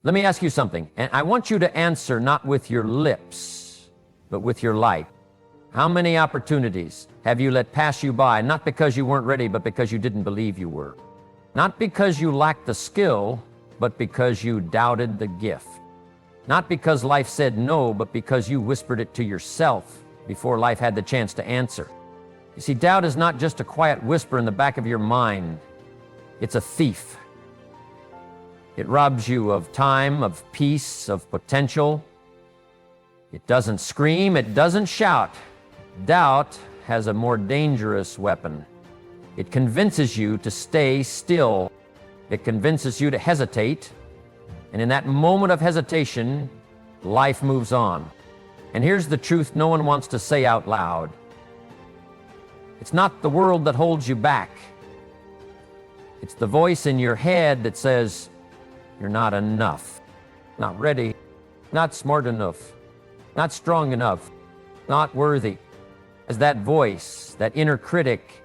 Let me ask you something, and I want you to answer not with your lips, but with your life. How many opportunities have you let pass you by, not because you weren't ready, but because you didn't believe you were? Not because you lacked the skill, but because you doubted the gift. Not because life said no, but because you whispered it to yourself before life had the chance to answer. You see, doubt is not just a quiet whisper in the back of your mind. It's a thief. It robs you of time, of peace, of potential. It doesn't scream, it doesn't shout. Doubt has a more dangerous weapon. It convinces you to stay still. It convinces you to hesitate. And in that moment of hesitation, life moves on. And here's the truth no one wants to say out loud. It's not the world that holds you back. It's the voice in your head that says, you're not enough, not ready, not smart enough, not strong enough, not worthy. As that voice, that inner critic,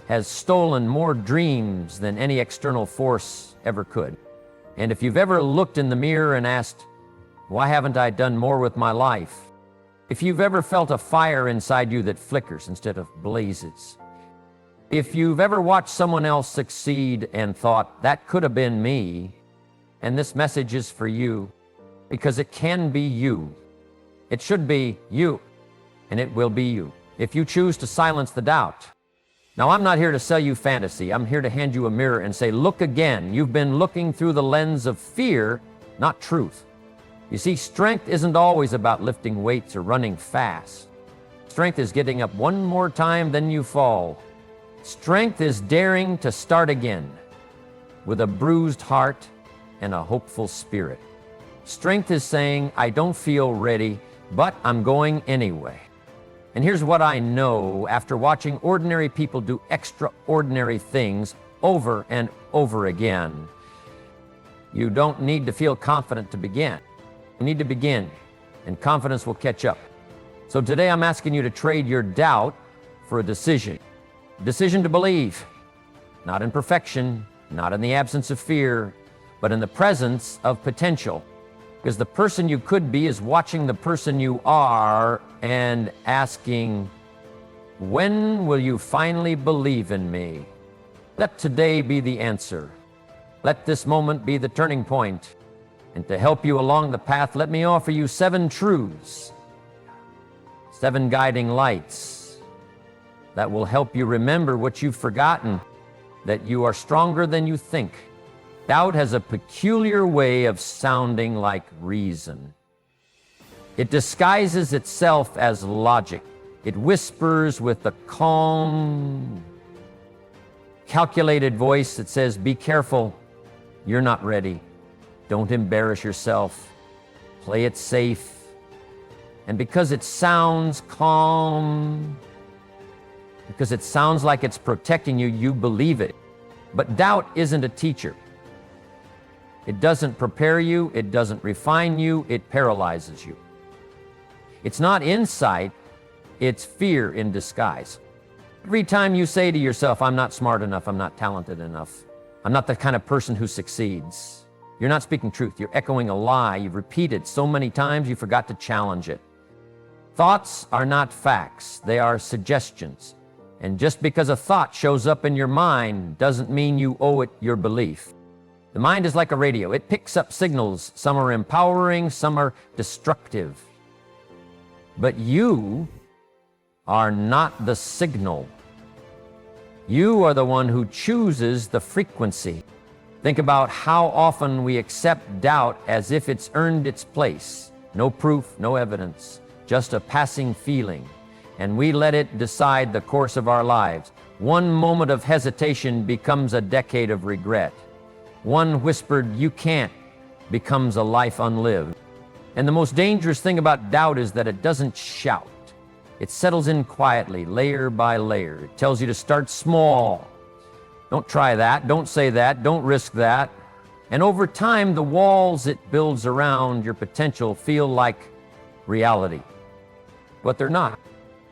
has stolen more dreams than any external force ever could. And if you've ever looked in the mirror and asked, why haven't I done more with my life? If you've ever felt a fire inside you that flickers instead of blazes, if you've ever watched someone else succeed and thought, that could have been me, and this message is for you, because it can be you. It should be you, and it will be you, if you choose to silence the doubt. Now, I'm not here to sell you fantasy. I'm here to hand you a mirror and say, look again. You've been looking through the lens of fear, not truth. You see, strength isn't always about lifting weights or running fast. Strength is getting up one more time than you fall. Strength is daring to start again with a bruised heart and a hopeful spirit. Strength is saying, I don't feel ready, but I'm going anyway. And here's what I know after watching ordinary people do extraordinary things over and over again. You don't need to feel confident to begin. You need to begin, and confidence will catch up. So today I'm asking you to trade your doubt for a decision. A decision to believe, not in perfection, not in the absence of fear, but in the presence of potential. Because the person you could be is watching the person you are and asking, when will you finally believe in me? Let today be the answer. Let this moment be the turning point. And to help you along the path, let me offer you 7 truths, 7 guiding lights that will help you remember what you've forgotten, that you are stronger than you think. Doubt has a peculiar way of sounding like reason. It disguises itself as logic. It whispers with a calm, calculated voice that says, be careful, you're not ready. Don't embarrass yourself. Play it safe. And because it sounds calm, because it sounds like it's protecting you, you believe it. But doubt isn't a teacher. It doesn't prepare you, it doesn't refine you, it paralyzes you. It's not insight, it's fear in disguise. Every time you say to yourself, I'm not smart enough, I'm not talented enough, I'm not the kind of person who succeeds, you're not speaking truth, you're echoing a lie you've repeated so many times you forgot to challenge it. Thoughts are not facts, they are suggestions. And just because a thought shows up in your mind doesn't mean you owe it your belief. The mind is like a radio. It picks up signals. Some are empowering, some are destructive. But you are not the signal. You are the one who chooses the frequency. Think about how often we accept doubt as if it's earned its place. No proof, no evidence, just a passing feeling. And we let it decide the course of our lives. One moment of hesitation becomes a decade of regret. One whispered, you can't, becomes a life unlived. And the most dangerous thing about doubt is that it doesn't shout. It settles in quietly, layer by layer. It tells you to start small. Don't try that, don't say that, don't risk that. And over time, the walls it builds around your potential feel like reality. But they're not.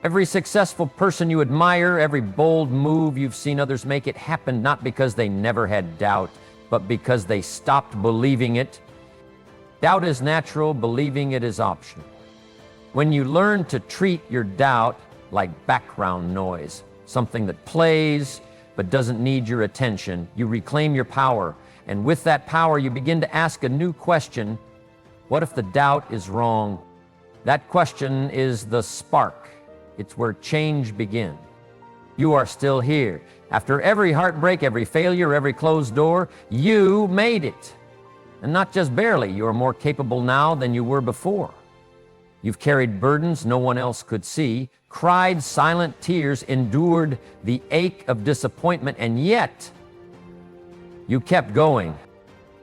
Every successful person you admire, every bold move you've seen others make, it happened not because they never had doubt, but because they stopped believing it. Doubt is natural, believing it is optional. When you learn to treat your doubt like background noise, something that plays but doesn't need your attention, you reclaim your power. And with that power, you begin to ask a new question. What if the doubt is wrong? That question is the spark. It's where change begins. You are still here. After every heartbreak, every failure, every closed door, you made it. And not just barely, you are more capable now than you were before. You've carried burdens no one else could see, cried silent tears, endured the ache of disappointment, and yet you kept going.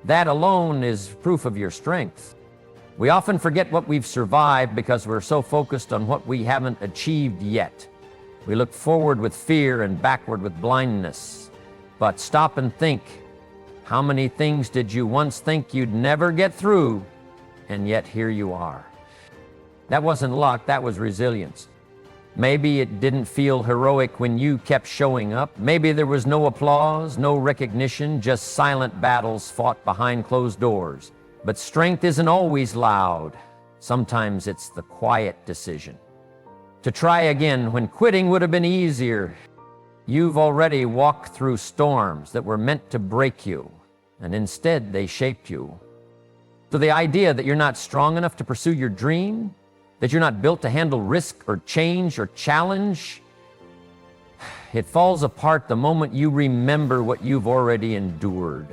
That alone is proof of your strength. We often forget what we've survived because we're so focused on what we haven't achieved yet. We look forward with fear and backward with blindness. But stop and think. How many things did you once think you'd never get through? And yet here you are. That wasn't luck, that was resilience. Maybe it didn't feel heroic when you kept showing up. Maybe there was no applause, no recognition, just silent battles fought behind closed doors. But strength isn't always loud. Sometimes it's the quiet decision to try again when quitting would have been easier. You've already walked through storms that were meant to break you, and instead they shaped you. So the idea that you're not strong enough to pursue your dream, that you're not built to handle risk or change or challenge, it falls apart the moment you remember what you've already endured.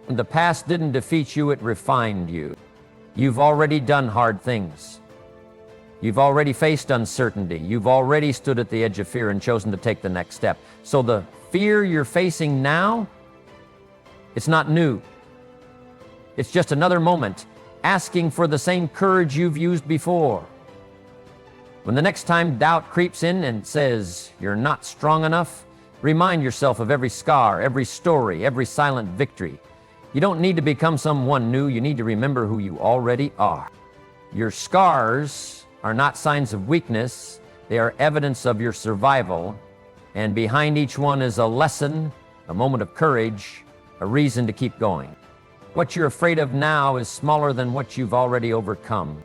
The past didn't defeat you, it refined you. You've already done hard things. You've already faced uncertainty. You've already stood at the edge of fear and chosen to take the next step. So the fear you're facing now, it's not new. It's just another moment asking for the same courage you've used before. When the next time doubt creeps in and says you're not strong enough, remind yourself of every scar, every story, every silent victory. You don't need to become someone new. You need to remember who you already are. Your scars are not signs of weakness. They are evidence of your survival. And behind each one is a lesson, a moment of courage, a reason to keep going. What you're afraid of now is smaller than what you've already overcome.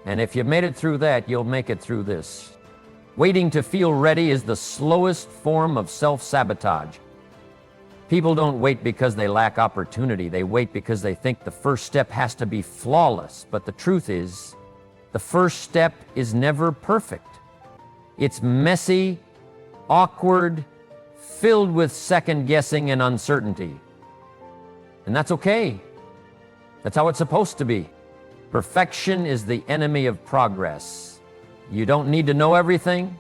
And if you've made it through that, you'll make it through this. Waiting to feel ready is the slowest form of self-sabotage. People don't wait because they lack opportunity. They wait because they think the first step has to be flawless. But the truth is, the first step is never perfect. It's messy, awkward, filled with second guessing and uncertainty. And that's okay. That's how it's supposed to be. Perfection is the enemy of progress. You don't need to know everything.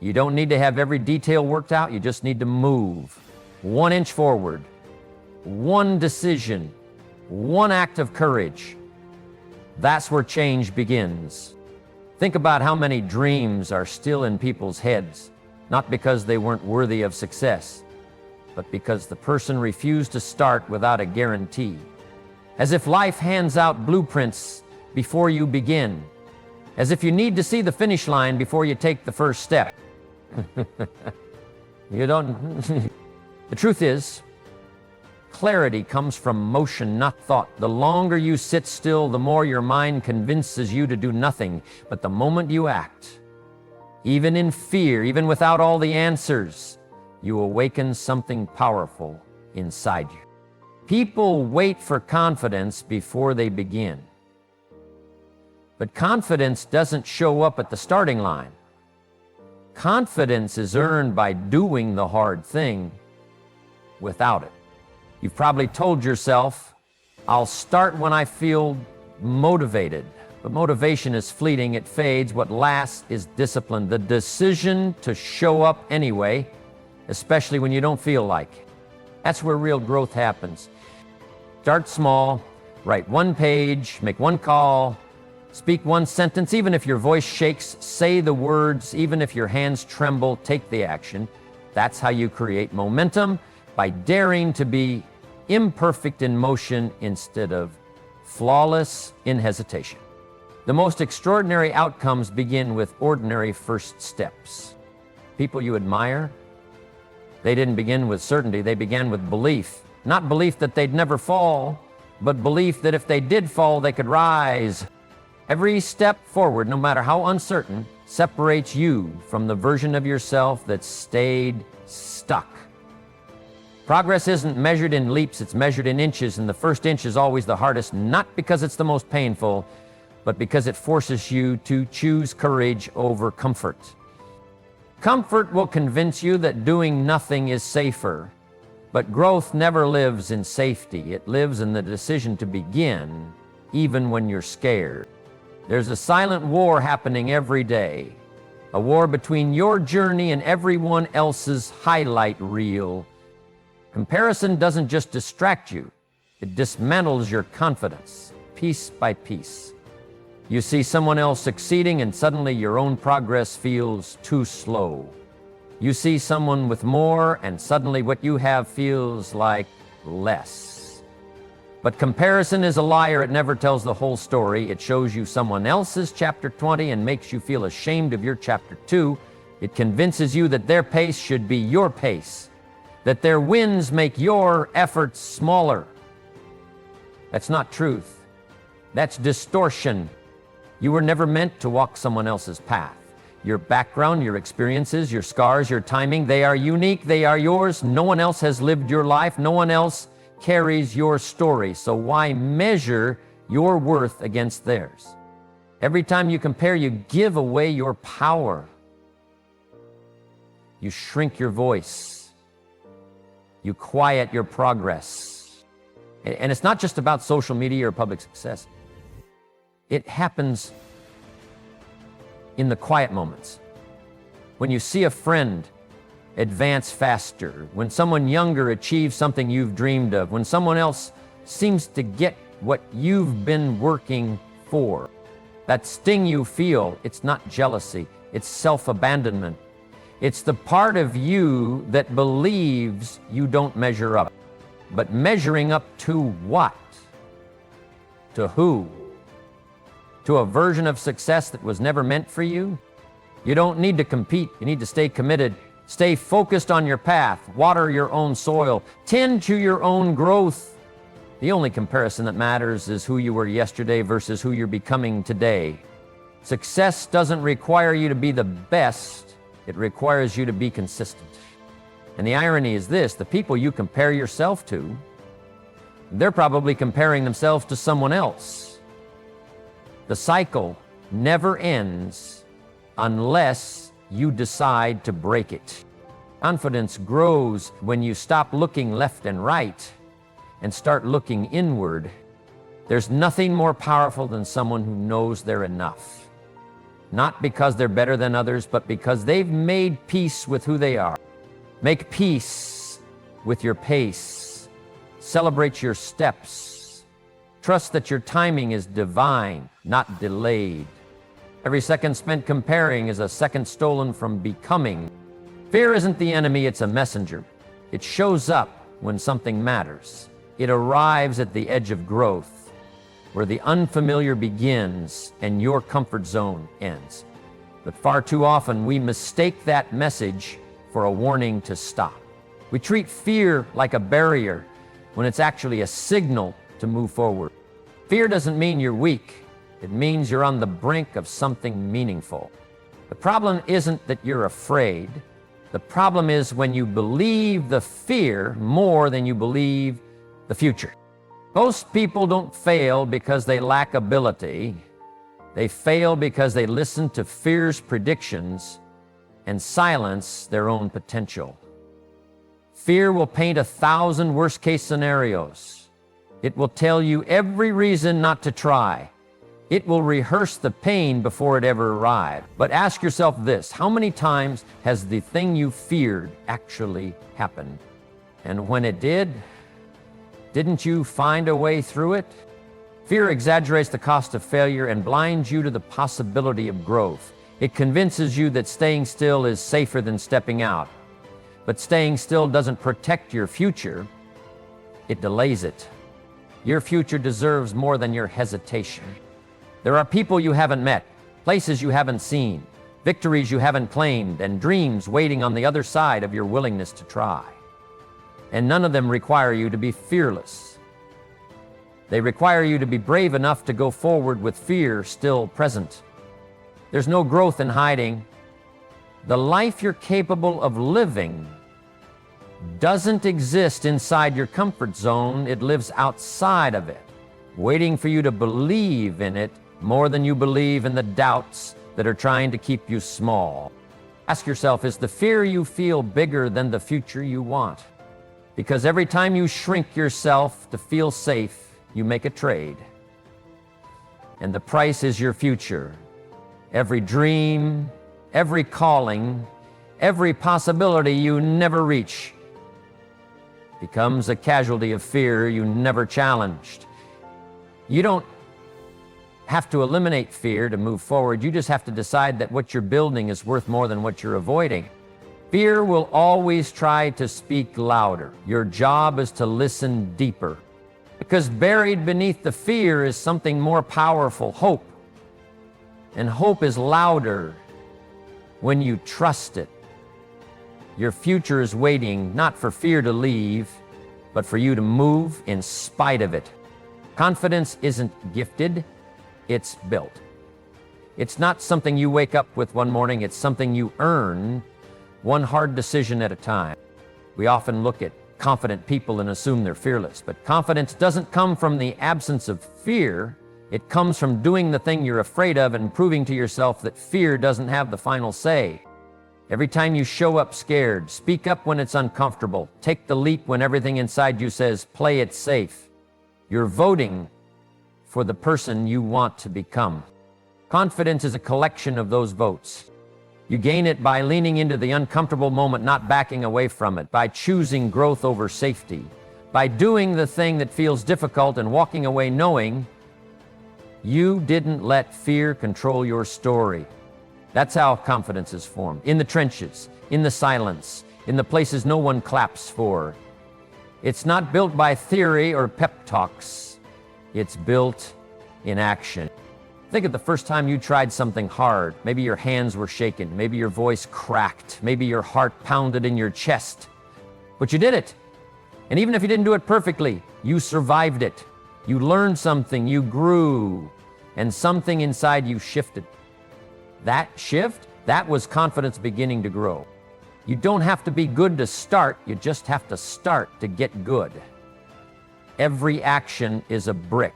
You don't need to have every detail worked out. You just need to move 1 inch forward, one decision, one act of courage. That's where change begins. Think about how many dreams are still in people's heads, not because they weren't worthy of success, but because the person refused to start without a guarantee. As if life hands out blueprints before you begin. As if you need to see the finish line before you take the first step. You don't... The truth is, clarity comes from motion, not thought. The longer you sit still, the more your mind convinces you to do nothing. But the moment you act, even in fear, even without all the answers, you awaken something powerful inside you. People wait for confidence before they begin. But confidence doesn't show up at the starting line. Confidence is earned by doing the hard thing without it. You've probably told yourself, I'll start when I feel motivated. But motivation is fleeting, it fades. What lasts is discipline, the decision to show up anyway, especially when you don't feel like it. That's where real growth happens. Start small, write 1 page, make 1 call, speak 1 sentence. Even if your voice shakes, say the words. Even if your hands tremble, take the action. That's how you create momentum, by daring to be imperfect in motion instead of flawless in hesitation. The most extraordinary outcomes begin with ordinary first steps. People you admire, they didn't begin with certainty, they began with belief. Not belief that they'd never fall, but belief that if they did fall, they could rise. Every step forward, no matter how uncertain, separates you from the version of yourself that stayed stuck. Progress isn't measured in leaps, it's measured in inches, and the first inch is always the hardest, not because it's the most painful, but because it forces you to choose courage over comfort. Comfort will convince you that doing nothing is safer, but growth never lives in safety. It lives in the decision to begin, even when you're scared. There's a silent war happening every day, a war between your journey and everyone else's highlight reel. Comparison doesn't just distract you, it dismantles your confidence, piece by piece. You see someone else succeeding and suddenly your own progress feels too slow. You see someone with more and suddenly what you have feels like less. But comparison is a liar. It never tells the whole story. It shows you someone else's chapter 20 and makes you feel ashamed of your chapter 2. It convinces you that their pace should be your pace, that their wins make your efforts smaller. That's not truth. That's distortion. You were never meant to walk someone else's path. Your background, your experiences, your scars, your timing, they are unique, they are yours. No one else has lived your life. No one else carries your story. So why measure your worth against theirs? Every time you compare, you give away your power. You shrink your voice. You quiet your progress. And it's not just about social media or public success. It happens in the quiet moments. When you see a friend advance faster, when someone younger achieves something you've dreamed of, when someone else seems to get what you've been working for. That sting you feel, it's not jealousy, it's self-abandonment. It's the part of you that believes you don't measure up. But measuring up to what? To who? To a version of success that was never meant for you? You don't need to compete. You need to stay committed. Stay focused on your path. Water your own soil. Tend to your own growth. The only comparison that matters is who you were yesterday versus who you're becoming today. Success doesn't require you to be the best. It requires you to be consistent. And the irony is this: the people you compare yourself to, they're probably comparing themselves to someone else. The cycle never ends unless you decide to break it. Confidence grows when you stop looking left and right and start looking inward. There's nothing more powerful than someone who knows they're enough. Not because they're better than others, but because they've made peace with who they are. Make peace with your pace. Celebrate your steps. Trust that your timing is divine, not delayed. Every second spent comparing is a second stolen from becoming. Fear isn't the enemy, it's a messenger. It shows up when something matters. It arrives at the edge of growth, where the unfamiliar begins and your comfort zone ends. But far too often, we mistake that message for a warning to stop. We treat fear like a barrier when it's actually a signal to move forward. Fear doesn't mean you're weak. It means you're on the brink of something meaningful. The problem isn't that you're afraid. The problem is when you believe the fear more than you believe the future. Most people don't fail because they lack ability. They fail because they listen to fear's predictions and silence their own potential. Fear will paint 1,000 worst-case scenarios. It will tell you every reason not to try. It will rehearse the pain before it ever arrived. But ask yourself this: how many times has the thing you feared actually happened? And when it did, didn't you find a way through it? Fear exaggerates the cost of failure and blinds you to the possibility of growth. It convinces you that staying still is safer than stepping out. But staying still doesn't protect your future, it delays it. Your future deserves more than your hesitation. There are people you haven't met, places you haven't seen, victories you haven't claimed, and dreams waiting on the other side of your willingness to try. And none of them require you to be fearless. They require you to be brave enough to go forward with fear still present. There's no growth in hiding. The life you're capable of living doesn't exist inside your comfort zone. It lives outside of it, waiting for you to believe in it more than you believe in the doubts that are trying to keep you small. Ask yourself, is the fear you feel bigger than the future you want? Because every time you shrink yourself to feel safe, you make a trade. And the price is your future. Every dream, every calling, every possibility you never reach becomes a casualty of fear you never challenged. You don't have to eliminate fear to move forward. You just have to decide that what you're building is worth more than what you're avoiding. Fear will always try to speak louder. Your job is to listen deeper. Because buried beneath the fear is something more powerful, hope. And hope is louder when you trust it. Your future is waiting not for fear to leave, but for you to move in spite of it. Confidence isn't gifted, it's built. It's not something you wake up with one morning, it's something you earn one hard decision at a time. We often look at confident people and assume they're fearless, but confidence doesn't come from the absence of fear. It comes from doing the thing you're afraid of and proving to yourself that fear doesn't have the final say. Every time you show up scared, speak up when it's uncomfortable, take the leap when everything inside you says, play it safe, you're voting for the person you want to become. Confidence is a collection of those votes. You gain it by leaning into the uncomfortable moment, not backing away from it, by choosing growth over safety, by doing the thing that feels difficult and walking away knowing you didn't let fear control your story. That's how confidence is formed. In the trenches, in the silence, in the places no one claps for. It's not built by theory or pep talks. It's built in action. Think of the first time you tried something hard. Maybe your hands were shaken. Maybe your voice cracked. Maybe your heart pounded in your chest. But you did it. And even if you didn't do it perfectly, you survived it. You learned something, you grew, and something inside you shifted. That shift, that was confidence beginning to grow. You don't have to be good to start, you just have to start to get good. Every action is a brick.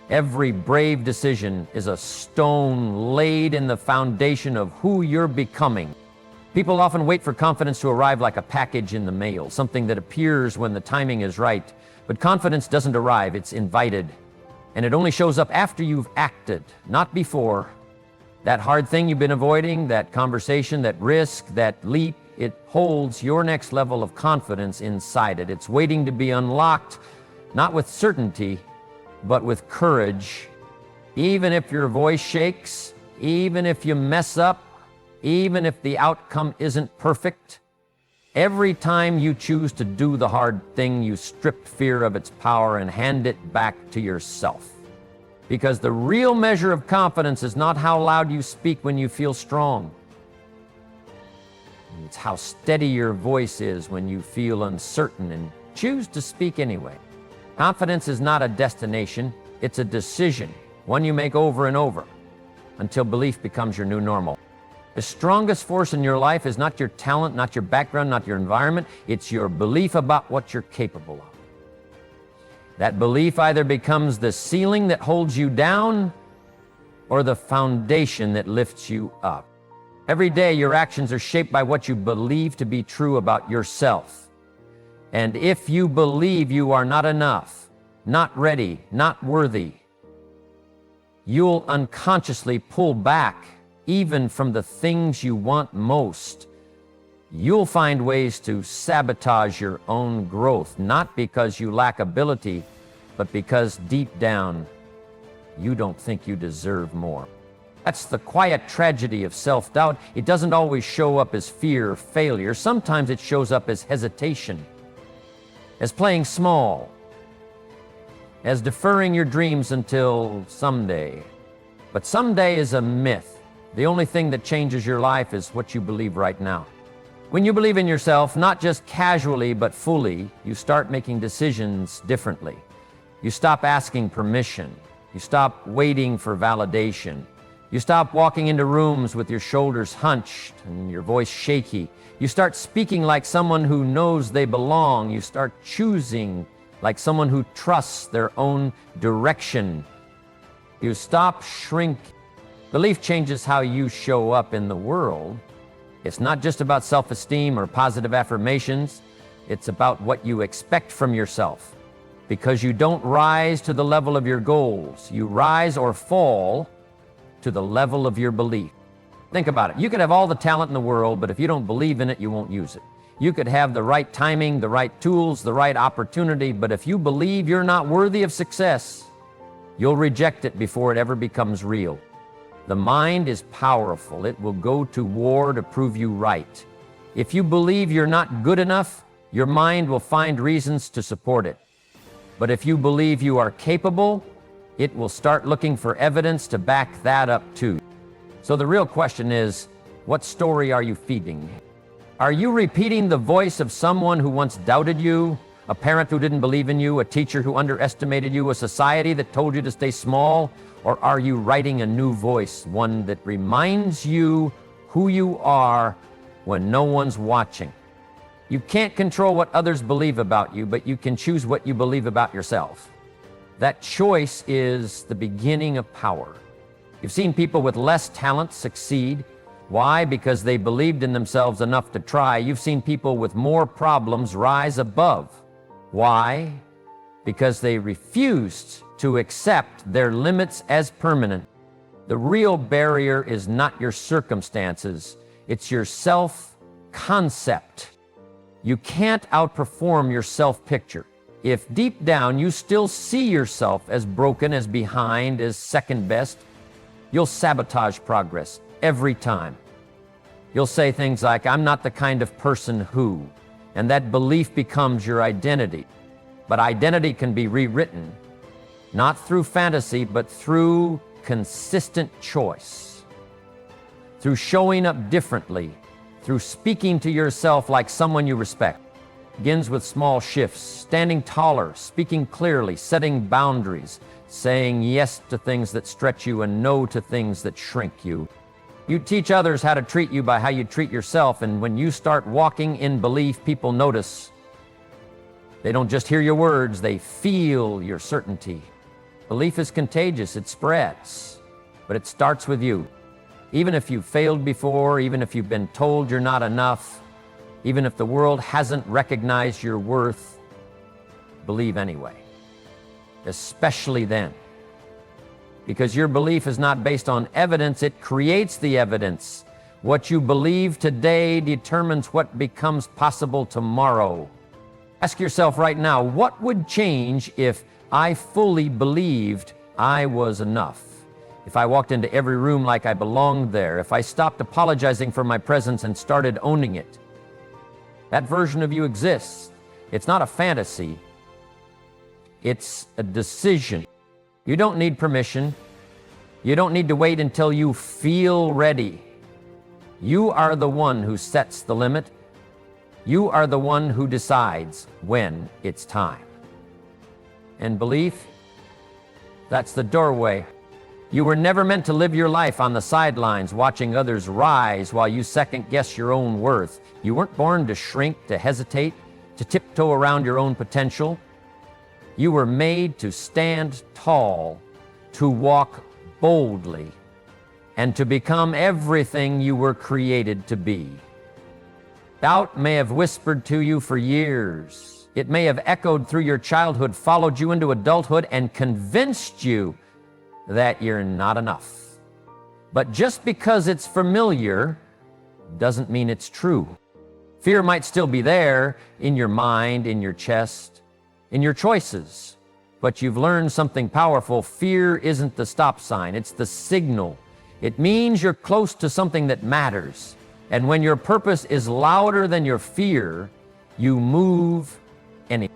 Every brave decision is a stone laid in the foundation of who you're becoming. People often wait for confidence to arrive like a package in the mail, something that appears when the timing is right. But confidence doesn't arrive, it's invited. And it only shows up after you've acted, not before. That hard thing you've been avoiding, that conversation, that risk, that leap, it holds your next level of confidence inside it. It's waiting to be unlocked, not with certainty, but with courage. Even if your voice shakes, even if you mess up, even if the outcome isn't perfect, every time you choose to do the hard thing, you strip fear of its power and hand it back to yourself. Because the real measure of confidence is not how loud you speak when you feel strong. It's how steady your voice is when you feel uncertain and choose to speak anyway. Confidence is not a destination, it's a decision, one you make over and over, until belief becomes your new normal. The strongest force in your life is not your talent, not your background, not your environment, it's your belief about what you're capable of. That belief either becomes the ceiling that holds you down or the foundation that lifts you up. Every day your actions are shaped by what you believe to be true about yourself. And if you believe you are not enough, not ready, not worthy, you'll unconsciously pull back even from the things you want most. You'll find ways to sabotage your own growth, not because you lack ability, but because deep down, you don't think you deserve more. That's the quiet tragedy of self-doubt. It doesn't always show up as fear or failure. Sometimes it shows up as hesitation, as playing small, as deferring your dreams until someday. But someday is a myth. The only thing that changes your life is what you believe right now. When you believe in yourself, not just casually, but fully, you start making decisions differently. You stop asking permission. You stop waiting for validation. You stop walking into rooms with your shoulders hunched and your voice shaky. You start speaking like someone who knows they belong. You start choosing like someone who trusts their own direction. You stop shrinking. Belief changes how you show up in the world. It's not just about self-esteem or positive affirmations. It's about what you expect from yourself. Because you don't rise to the level of your goals. You rise or fall to the level of your belief. Think about it. You could have all the talent in the world, but if you don't believe in it, you won't use it. You could have the right timing, the right tools, the right opportunity, but if you believe you're not worthy of success, you'll reject it before it ever becomes real. The mind is powerful. It will go to war to prove you right. If you believe you're not good enough, your mind will find reasons to support it. But if you believe you are capable, it will start looking for evidence to back that up too. So the real question is, what story are you feeding? Are you repeating the voice of someone who once doubted you, a parent who didn't believe in you, a teacher who underestimated you, a society that told you to stay small? Or are you writing a new voice, one that reminds you who you are when no one's watching? You can't control what others believe about you, but you can choose what you believe about yourself. That choice is the beginning of power. You've seen people with less talent succeed. Why? Because they believed in themselves enough to try. You've seen people with more problems rise above. Why? Because they refused to accept their limits as permanent. The real barrier is not your circumstances, it's your self-concept. You can't outperform your self-picture. If deep down you still see yourself as broken, as behind, as second best, you'll sabotage progress every time. You'll say things like, I'm not the kind of person who, and that belief becomes your identity. But identity can be rewritten, not through fantasy, but through consistent choice, through showing up differently, through speaking to yourself like someone you respect. It begins with small shifts, standing taller, speaking clearly, setting boundaries, saying yes to things that stretch you and no to things that shrink you. You teach others how to treat you by how you treat yourself, and when you start walking in belief, people notice. They don't just hear your words, they feel your certainty. Belief is contagious, it spreads, but it starts with you. Even if you've failed before, even if you've been told you're not enough, even if the world hasn't recognized your worth, believe anyway. Especially then. Because your belief is not based on evidence, it creates the evidence. What you believe today determines what becomes possible tomorrow. Ask yourself right now, what would change if I fully believed I was enough? If I walked into every room like I belonged there, if I stopped apologizing for my presence and started owning it. That version of you exists. It's not a fantasy. It's a decision. You don't need permission. You don't need to wait until you feel ready. You are the one who sets the limit. You are the one who decides when it's time. And belief, that's the doorway. You were never meant to live your life on the sidelines, watching others rise while you second-guess your own worth. You weren't born to shrink, to hesitate, to tiptoe around your own potential. You were made to stand tall, to walk boldly, and to become everything you were created to be. Doubt may have whispered to you for years. It may have echoed through your childhood, followed you into adulthood, and convinced you that you're not enough. But just because it's familiar doesn't mean it's true. Fear might still be there in your mind, in your chest, in your choices. But you've learned something powerful. Fear isn't the stop sign, it's the signal. It means you're close to something that matters. And when your purpose is louder than your fear, you move anyway.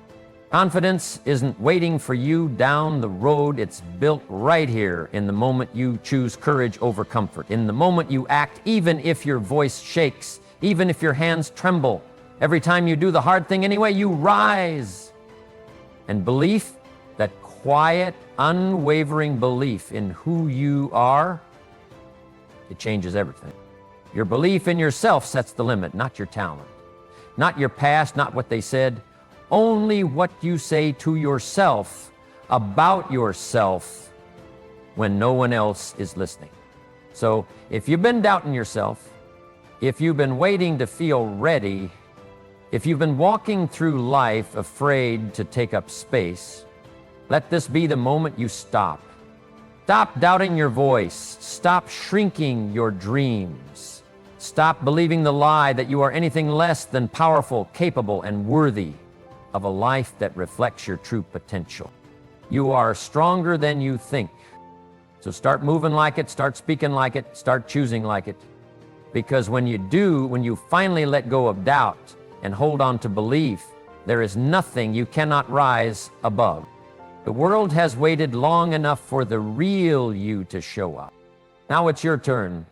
Confidence isn't waiting for you down the road. It's built right here in the moment you choose courage over comfort, in the moment you act, even if your voice shakes, even if your hands tremble. Every time you do the hard thing anyway, you rise. And belief, that quiet, unwavering belief in who you are, it changes everything. Your belief in yourself sets the limit, not your talent, not your past, not what they said, only what you say to yourself about yourself when no one else is listening. So if you've been doubting yourself, if you've been waiting to feel ready, if you've been walking through life afraid to take up space, let this be the moment you stop. Stop doubting your voice. Stop shrinking your dreams. Stop believing the lie that you are anything less than powerful, capable, and worthy of a life that reflects your true potential. You are stronger than you think. So start moving like it, start speaking like it, start choosing like it. Because when you do, when you finally let go of doubt and hold on to belief, there is nothing you cannot rise above. The world has waited long enough for the real you to show up. Now it's your turn.